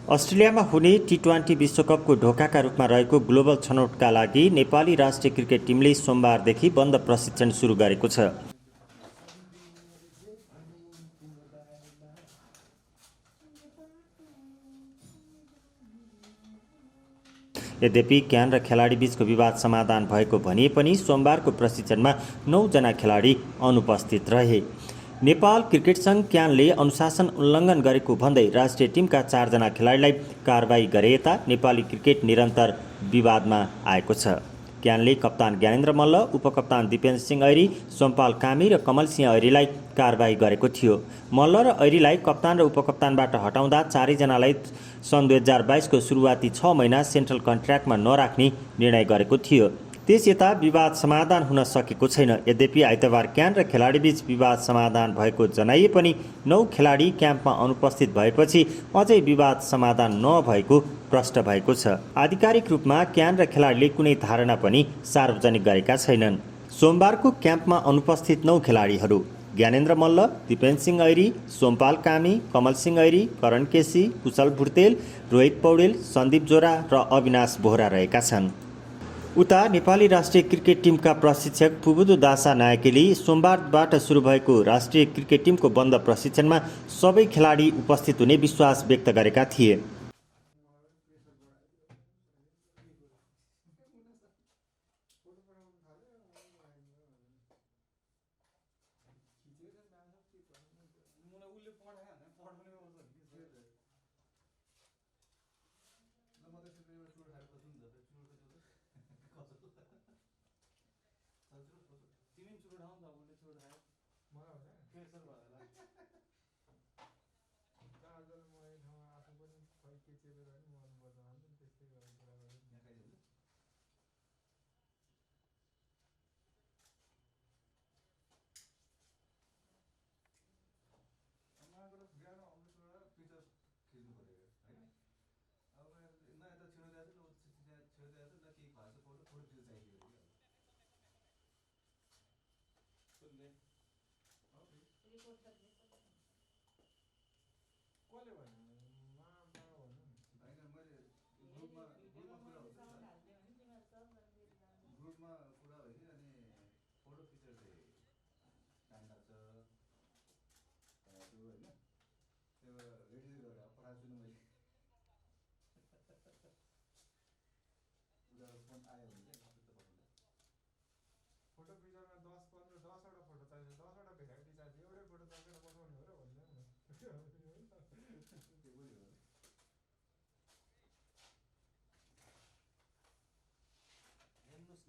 अस्ट्रेलियामा हुने टी20 विश्वकपको ढोकाका रूपमा रहेको ग्लोबल छनौटका लागि नेपाली राष्ट्रिय क्रिकेट टिमले सोमबारदेखि बन्द प्रशिक्षण सुरु गरेको छ। यद्यपि क्यान र खेलाडीबीचको विवाद समाधान भएको भनिए पनि सोमबारको प्रशिक्षणमा 9 जना खेलाडी अनुपस्थित रहे। नेपाल क्रिकेट सङ्घ क्यानले अनुशासन उल्लङ्घन गरेको भन्दै राष्ट्रिय टिमका 4 जना खेलाडीलाई कारबाही गरे यता नेपाली क्रिकेट निरन्तर विवादमा आएको छ। क्यानले कप्तान ज्ञानेन्द्र मल्ल, उपकप्तान दिपेन्द्र सिंह ऐरी, सोमपाल कामी र कमल सिंह ऐरीलाई कारबाही गरेको थियो। मल्ल र ऐरीलाई कप्तान र उपकप्तानबाट हटाउँदा चारैजनालाई सन् 2022को सुरुवाती 6 महिना सेन्ट्रल कन्ट्र्याक्टमा नराख्ने निर्णय गरेको थियो। त्यस यता विवाद समाधान हुन सकेको छैन। यद्यपि आइतबार क्यान र खेलाडीबीच विवाद समाधान भएको जनाइए पनि 9 खेलाडी क्याम्पमा अनुपस्थित भएपछि अझै विवाद समाधान नभएको प्रष्ट भएको छ। आधिकारिक रूपमा क्यान र खेलाडीले कुनै धारणा पनि सार्वजनिक गरेका छैनन्। सोमबारको क्याम्पमा अनुपस्थित 9 खेलाडीहरू ज्ञानेन्द्र मल्ल, दिपेन्द्र सिंह ऐरी, सोमपाल कामी, कमल सिंह ऐरी, करण केसी, कुशल भुर्तेल, रोहित पौडेल, सन्दीप जोरा र अविनाश बोहरा रहेका छन्। उता नेपाली राष्ट्रिय क्रिकेट टिमका प्रशिक्षक पुबुदु दासा नायकेले सोमबारबाट सुरु भएको राष्ट्रिय क्रिकेट टिमको बन्द प्रशिक्षणमा सबै खेलाडी उपस्थित हुने विश्वास व्यक्त गरेका थिए।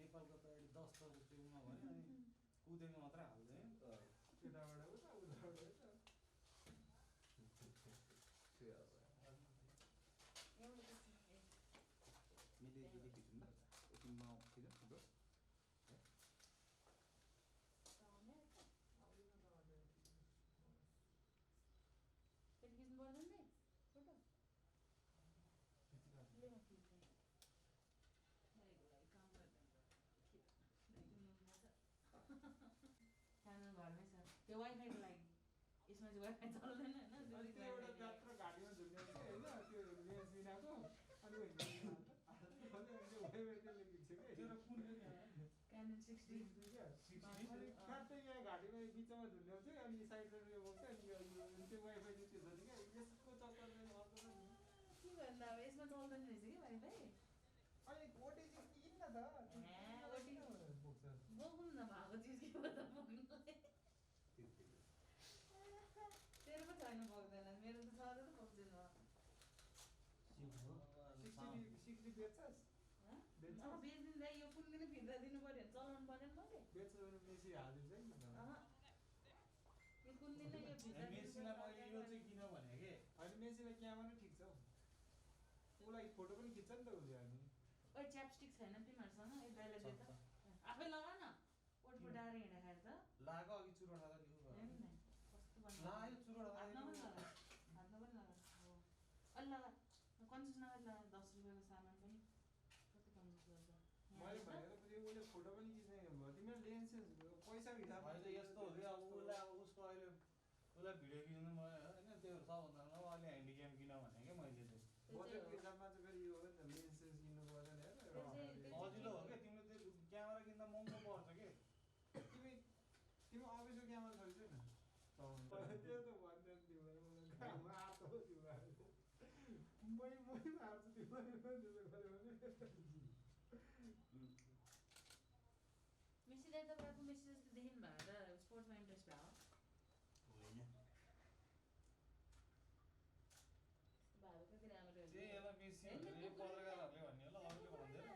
नेपालको त अहिले 10 त जस्तो उमा भयो अनि कुदेमा मात्र हाल्दै नि त यताबाट उता उताबाट यता मिले दिदी किसिम टिममा किन फुटबल त्यो वाइफाईको लागि यसमा चाहिँ वाइफाई चल्दैन हैन त्यो एउटा जात्रा गाडीमा झुन्ड्याउँछ हैन त्यो लेन्स बिनाको अनि वाइफाई त्यसले खिच्छ के त्यो कुन क्यानन 60 अनि ठ्याक्कै यहाँ घाडीमा बिचमा झुन्ड्याउँछ अनि साइडबाट यो बोक्छ अनि यो त्यो वाइफाई चाहिँ त्यो छ नि के यसको चक्करमा अर्को के गर्नु अब यसमा चल्दैन रहेछ के वाइफाई अनि ओटिजी किन न त ओटिजी बोक्नु न भएको चिज के हो त बोक्नु तेरो पो छैन बोक्दैन मेरो त छ त बोक्दैन 60 बेच्छस् बेच्दिन यो कुन दिन फिर्ता दिनु पर्यो चलाउनु पर्दैन मैले बेच्छ भने मेसी हालिदिन्छ नि यो कुन दिन यो फिर्ता मेसीलाई मैले यो चाहिँ किन भने के हैन मेसीलाई क्यामेरा ठिक छ उलाई फोटो पनि खिच्छ नि त उसले अनि ओइ च्यापस्टिक छैन तिमीहरुसँग ए दाइले दे त आफै लगा न ओट पडाएर हिँड्दाखेरि त लाग अघि चुरोट हाल्दा नि उ गर्नु कस्तो बन्छ ला यो चुरोट हाल्दा हातमा पनि लगा हो अलि लगा कन्जुस नगर लगा 10 रुपैयाँको सामान पनि कति कन्जुस गर्छ मैले भनेको बुझे उले फोटो पनि खिच्ने तिम्रो लेन्स पैसा हिसाब अहिले यस्तो हो कि अब उलाई अब उसको अहिले उलाई भिडियो खिच्नु म हैन त्यो सबभन्दा न अहिले ह्यान्डी क्याम किन भने के मैले चाहिँ क्यामेरा छैन त्यो त भन्दैन तिमीलाई मलाई मार्छ हो तिमीलाई मै मार्छु तिमीलाई त्यसो गऱ्यो भने मेसी दाइ तपाईँको मेसी जस्तो देखिनु भएको त स्पोर्ट्समा इन्ट्रेस्ट भयो होइन भाइ कति राम्रो त्यही होला मेसी भनेर पत्रकारहरूले भन्ने होला अरूले भन्दैन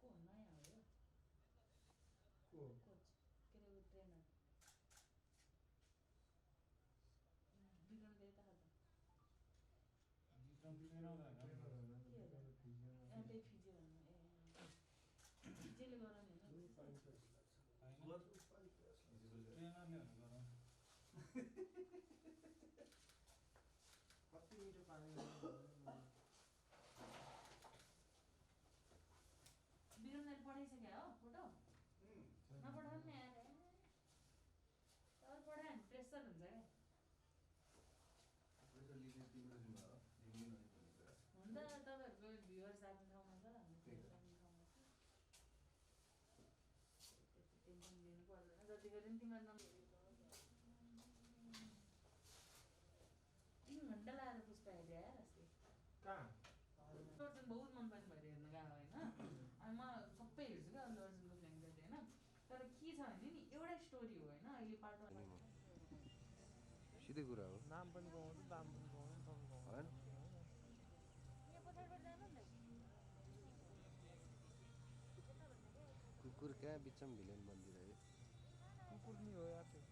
को नयाँ हो यो को कोच के अरे ट्रेनर विक्रम देव त खाता विक्रम ट्रेनर होइन त्यही फिजियो भन्नु ए फिजियोले गराउने होइन ट्रेनरले भने गरौँ कति मिठो पानी विक्रम दाइले पठाइसक्यो हो फोटो नपठाउनु नि यार पठायो भने प्रेसर हुन्छ क्या हुन त तपाईँहरूको भ्युवर्स आफ्नो ठाउँमा छ हाम्रो भ्युवर्स आफ्नो ठाउँमा छ त्यति टेन्सन लिनु पर्दैन जति गरे पनि तिमीहरू तीन घन्टा लगाएर पुष्पा हेरेँ यार अस्ति कहाँ अर्जुन बहुत मन पर्ने भएर हेर्न गएको होइन अनि म सबै हेर्छु क्या अल्लु अर्जुनको फ्ल्याङ्क होइन तर के छ भने नि एउटै स्टोरी हो होइन अहिले पार्ट सिधै कुरा हो नाम पनि गाउँछ दाम पनि गाउँछ सबै गाउँछ होइन कुकुर कहाँ बिचमा भिलेन बनिदिरहेको कुकुर नि हो यार त्यो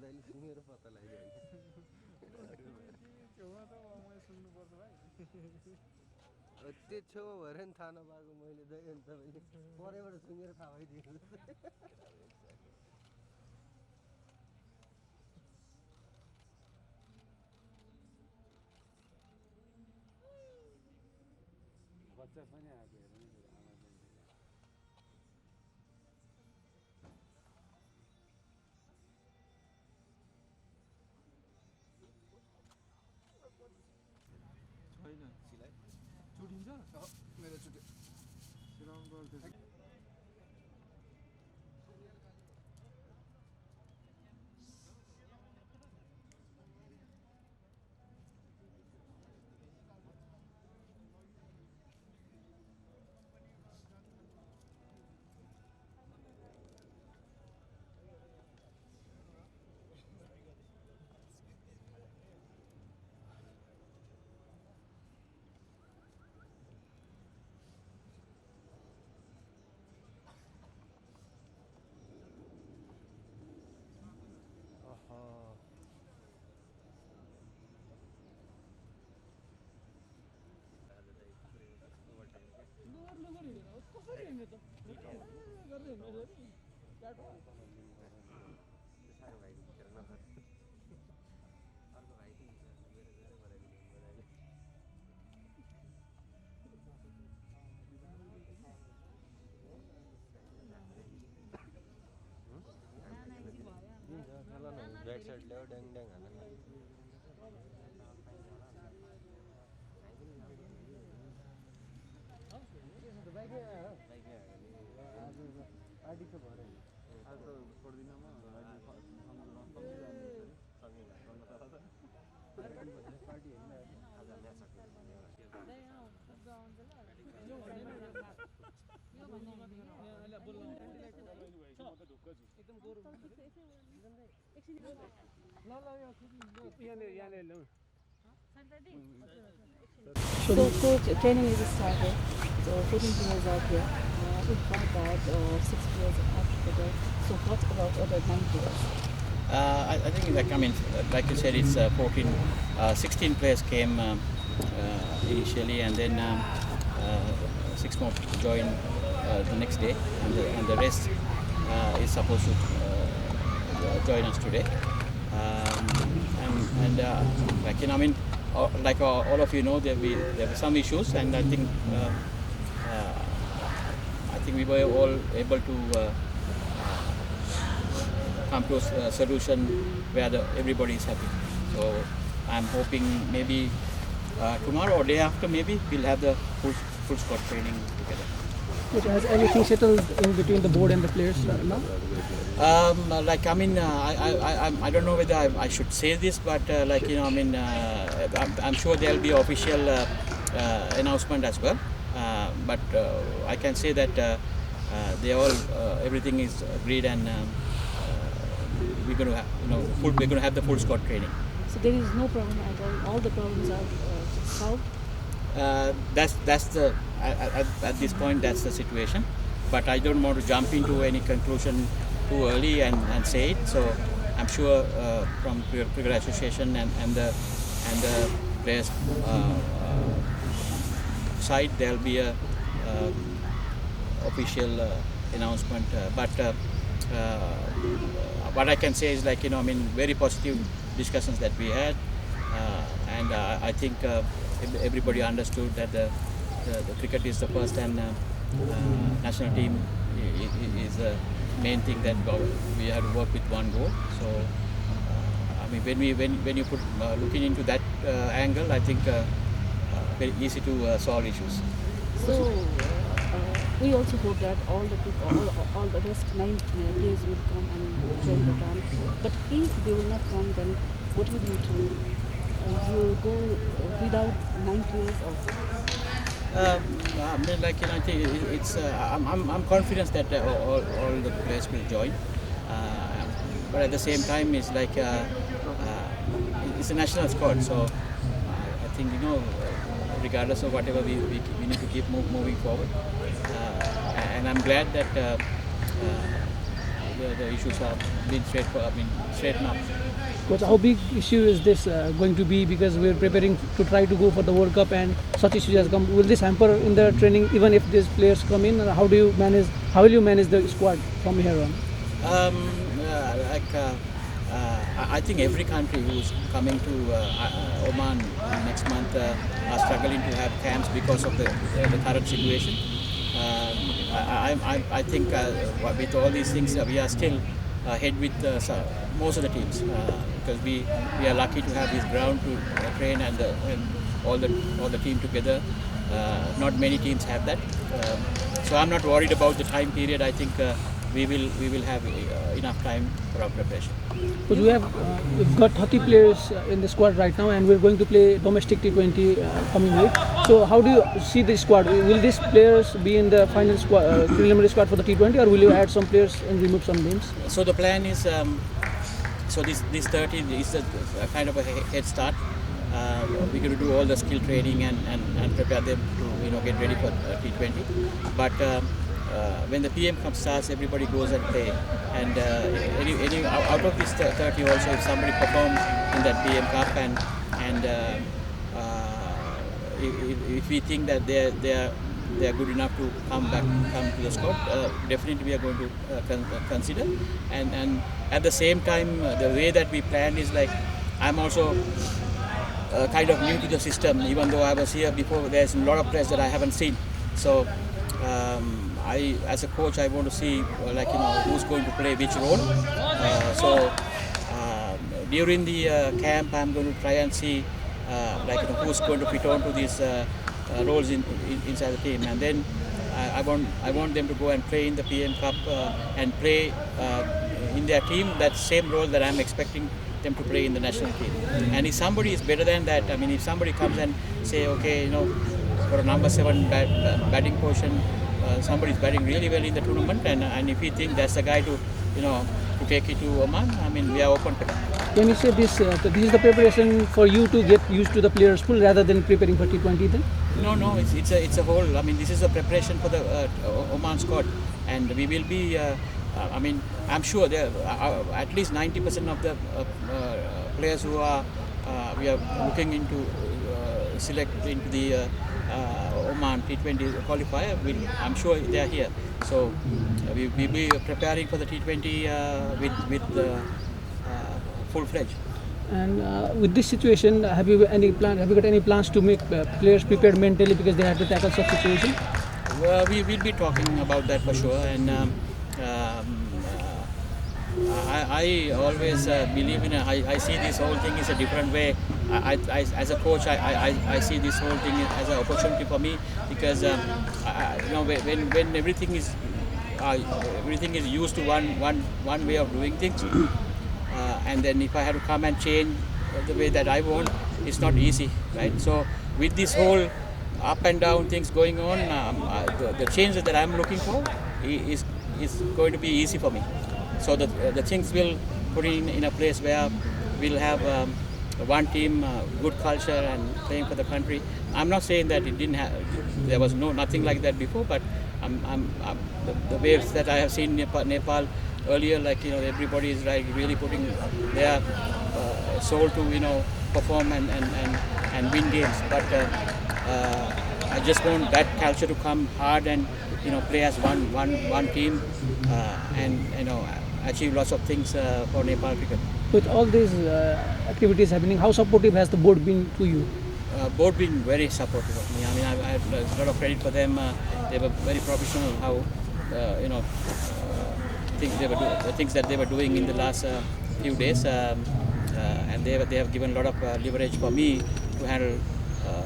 दाइले सुँगेर पत्ता लगाइदियो छेउमा त मैले सुन्नुपर्छ भाइ त्यो छेउमा भएर नि थाहा नपाएको मैले दाइ अनि तपाईँले परैबाट सुँगेर थाहा भइदिनु बच्चा पनि आएको हेर्नु आमा छैन सिलाइ छुटिन्छ मेरो छुट्यो सिलाउनु गर्थ्यो कसरी हिँड्ने त गरेर हिँड्नु बाटो साह्रो भाइको भित्र नगर अर्को भाइ पनि मेरो धेरै बनाइदिनु दाइले ब्याक साइड ल्याऊ ड्याङ ड्याङ हाल्नु पार्टी त भएर आज त छोड्दिनँ म पार्टी होइन आज match So coach, training is started. So 14 players are here. We've got about 6 players after that. So what about other 9 players? I think, like you said, it's 16 players came initially, and then 6 more joined the next day, and the rest is supposed to join us today. Like all of you know, there were some issues, and I think we were all able to come to a solution where everybody is happy. So I'm hoping maybe tomorrow or day after maybe we'll have the full squad training together. Coach, has everything settled in between the board and the players now? Like I mean, I don't know whether I should say this, but like you know, I mean, I'm sure there'll be official announcement as well. But I can say that they all everything is agreed, and we're going to have, you know, we're going to have the full squad training. So there is no problem at all. All the problems are solved. That's the at this point that's the situation, but I don't want to jump into any conclusion too early and say it. So I'm sure from Cricket Association and the players side there'll be a official announcement. But what I can say is, like, you know, I mean, very positive discussions that we had, and I think everybody understood that the cricket is the first, and national team is the main thing that we have to work with one goal. So I mean, when you put looking into that angle, I think very easy to solve issues. So we also hope that all the rest 9 players will come and join the camp. But if they will not come, then what will you do? You will go without 9 players, or? I mean, like, you know, I think it's. I'm confident that all the players will join. But at the same time, it's like it's a national squad, so I think, you know, regardless of whatever, we need to keep moving forward. And I'm glad that the issues are being straightened up. Coach, how big issue is this going to be, because we're preparing to try to go for the World Cup and such issues has come? Will this hamper in the training even if these players come in? Or how will you manage the squad from here on? I think every country who's coming to Oman next month are struggling to have camps because of the current situation. I think with all these things we are still ahead with most of the teams, because we are lucky to have this ground to train and all the team together. Not many teams have that, so I'm not worried about the time period. I think we will have enough time for our preparation. Because we've got 30 players in the squad right now, and we're going to play domestic T20 coming week. So how do you see the squad? Will these players be in the final squad, preliminary squad for the T20, or will you add some players and remove some names? So the plan is, so this 30 is a kind of a head start. We're going to do all the skill training and prepare them to, you know, get ready for T20. But when the PM Cup starts, everybody goes and play. And any out of this 30 also, if somebody performs in that PM Cup and if we think that they are good enough to come to the squad, definitely we are going to consider. And at the same time, the way that we plan is like, I'm also kind of new to the system. Even though I was here before, there's a lot of players that I haven't seen. So I, as a coach, I want to see like, you know, who's going to play which role. So during the camp, I'm going to try and see like, you know, who's going to fit on to these roles inside the team, and then I want them to go and play in the PM Cup and play in their team that same role that I'm expecting them to play in the national team. And if somebody is better than that, I mean, if somebody comes and say, okay, you know, for a number 7 batting position, somebody is batting really well in the tournament, and if we think that's the guy to, you know, to take it to Oman, I mean, we are open to that. Can you say this is the preparation for you to get used to the players pool rather than preparing for T20 then? No, it's a whole. I mean, this is a preparation for the Oman squad, and we will be. I mean, I'm sure there at least 90% of the players who are we are looking into select into the Oman T20 qualifier. I'm sure they are here. So we will be preparing for the T20 with full-fledged. And with this situation, have you got any plans to make players prepared mentally because they have to tackle such situation? We will be talking about that for sure, and I always believe in I see this whole thing is a different way. As a coach, I see this whole thing as an opportunity for me because when everything is used to one way of doing things, and then if I have to come and change the way that I want, it's not easy, right? So with this whole up and down things going on, the change that I'm looking for is going to be easy for me. So the things will put in a place where we'll have one team, good culture and playing for the country. I'm not saying that it didn't have, there was nothing like that before, but the waves that I have seen Nepal earlier, like everybody is like really putting their soul to perform and win games. But I just want that culture to come hard and play as one team and achieve lots of things for Nepal cricket. With all these activities happening, how supportive has the board been to you? Board been very supportive of me. I mean, I have a lot of credit for them. They were very professional. How the things that they were doing in the last few days, and they have given a lot of leverage for me to handle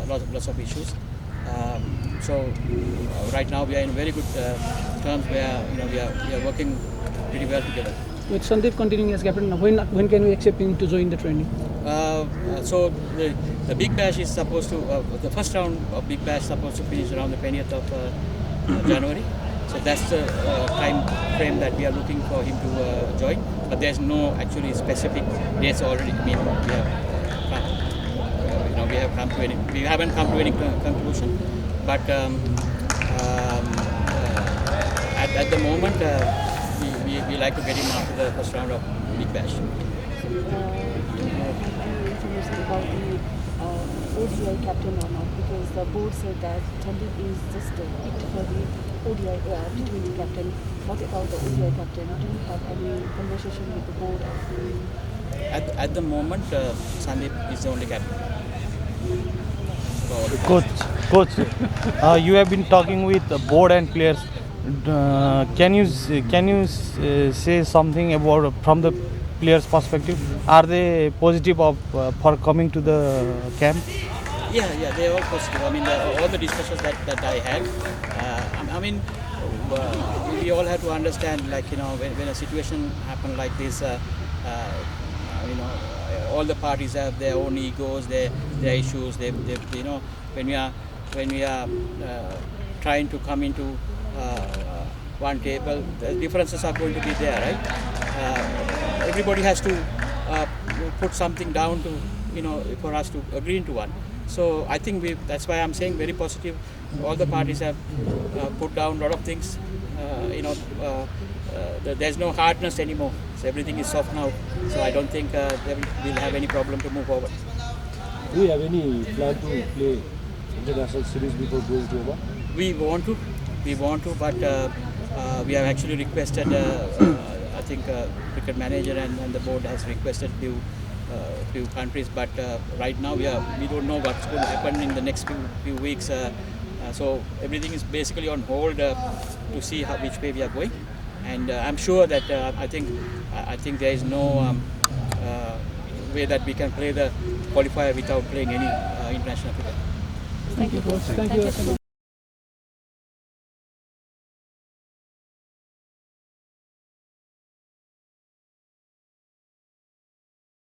lots of issues. So right now we are in very good terms where we are working pretty well together. With Sandeep continuing as captain, when can we expect him to join the training? So the Big Bash is supposed to, the first round of Big Bash is supposed to finish around the 20th of January. So that's the time frame that we are looking for him to join. But there's no actually specific dates already. I mean, we haven't come to any conclusion. But at the moment, we like to get him after the first round of Big Bash. Do you have any information about the ODI captain or not? Because the board said that Sandeep is just picked for the ODI T20 captain. What about the ODI captain? Do you have any conversation with the board? At the moment, Sandeep is the only captain. Coach, you have been talking with the board and players. Can you say something about from the players' perspective? Are they positive for coming to the camp? Yeah, they are all positive. I mean, all the discussions that I had. I mean, we all have to understand, like when a situation happens like this, all the parties have their own egos, their issues. When we are trying to come into one table, the differences are going to be there, right? Everybody has to put something down to for us to agree into one. So I think that's why I'm saying very positive. All the parties have put down a lot of things. There's no hardness anymore. So everything is soft now. So I don't think we'll have any problem to move forward. Do you have any plan to play international series before going to Oman? We want to, but we have actually requested. I think cricket manager and the board has requested few countries, but right now we don't know what's going to happen in the next few weeks. So everything is basically on hold to see which way we are going. And I'm sure that I think there is no way that we can play the qualifier without playing any international cricket. Thank you, coach. Thank you.